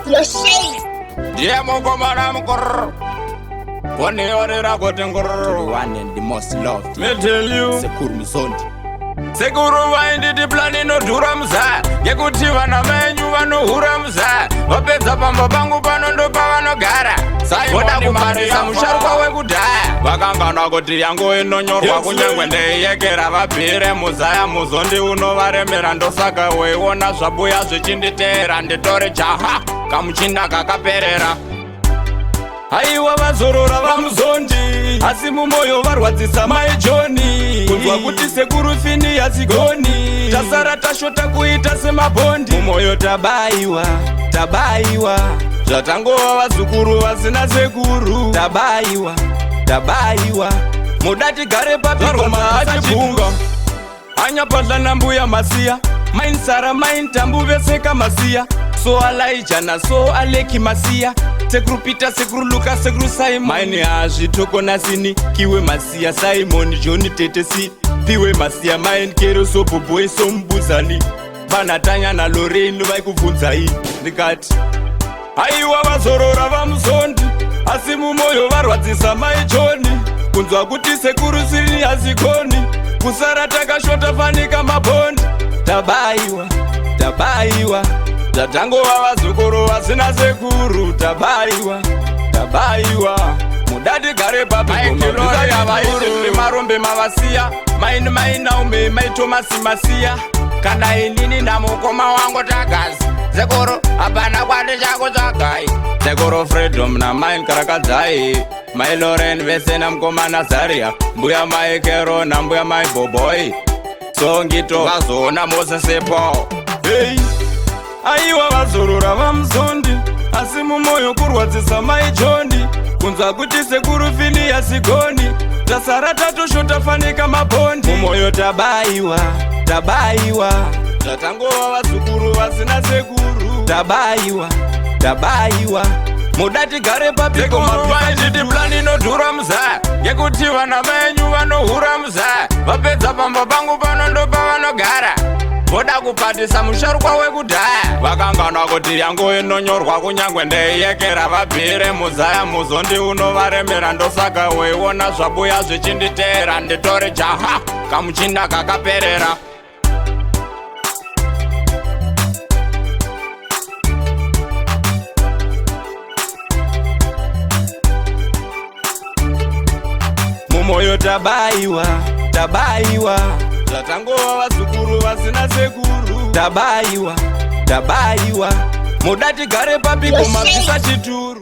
Yo shaYz. Yeah, Mokomana Mkor. One order one and the most loved. Me tell you. VaMuzondi. Sekuru waindi tiplani no dhuramza. Yekuti vana venyu vanohuramza. Vapedza pamba pangu pano ndo pavanogara. Voda kuparisa musharukwa wekudhaya. Vakangana kuti yangu inonyorwa kunyangwe ndeiyekera vabhire muzaya muzondi unovaremera ndosaka weiona zvabuya zvichinditeera nditore jaha kamuchinda kakaperera. Haiwa Vazorora VaMuzondi, asi mumoyo varwadzisa maijoni. Kunzwa kuti sekuru fini yasigoni, tasara tashota kuita semabhondi. Mumoyo tabaiwa, tabaiwa, zvatangova vazukuru vasina sekuru. Tabaiwa, tabaiwa, muda tigare papiroma achibunga. Anyapatla nambuya masiya, mainsara maintambu veseka masiya. So alaijana so aleki masiya. Sekuru Peter, Sekuru Luka, Sekuru Simon. Maini azvitoko nasini, kiwe masiya Simon, John Tetesi. Piwe masiya main kero so boboy so mbuzani. Vanatanya na Lorraine vaikubvunzai. Ndikati haiwa Vazorora VaMuzondi, asi mumoyo varwadzisa maijoni. Kunzwa kuti sekuru sini hazikoni, kusara takashota fanika mabhondi. Tabaiwa, tabaiwa, zvatangova vazukuru vasina sekuru. Tabaiwa, tabaiwa, muda tigare papimarombe mavasiya. Maini mainaume maitomasi masiya. Kana inini namukoma wangu tagazi. Sekuru hapana kwandi chako chagai. Sekuru freedom na main karakadzai. Mai Loren vese na mkoma Nazaria. Mbuya mai Kero na mbuya mai Boboy. Songito vazona Mose sepo. Hey, aiwa Vazorora VaMuzondi, asi mumoyo kurwadzisa maijoni. Kunzwa kuti sekuru fini yasigoni, tasara tatoshota fanika mabhondi. Mumoyo tabaiwa, tabaiwa, zvatangova vazukuru vasina sekuru. Tabaiwa, tabaiwa, muda tigare papikomapaititi plani nodhuramza. Yekuti vana venyu vanohuramza. Vapedza pamba pangu pano ndo pavanogara. Voda kupatisa musharukwa wekudhaya. Vakangana kuti yangu inonyorwa kunyangwe ndeiyekera vabhire muzaya muzondi unovaremera ndosaka weiona zvabuya zvichinditeera nditore jaha kamuchinda kakaperera. Mumoyo tabaiwa, tabaiwa, zvatangova vazukuru vasina sekuru. Tabaiwa, tabaiwa, muda tigare papiko mabvisa chituru.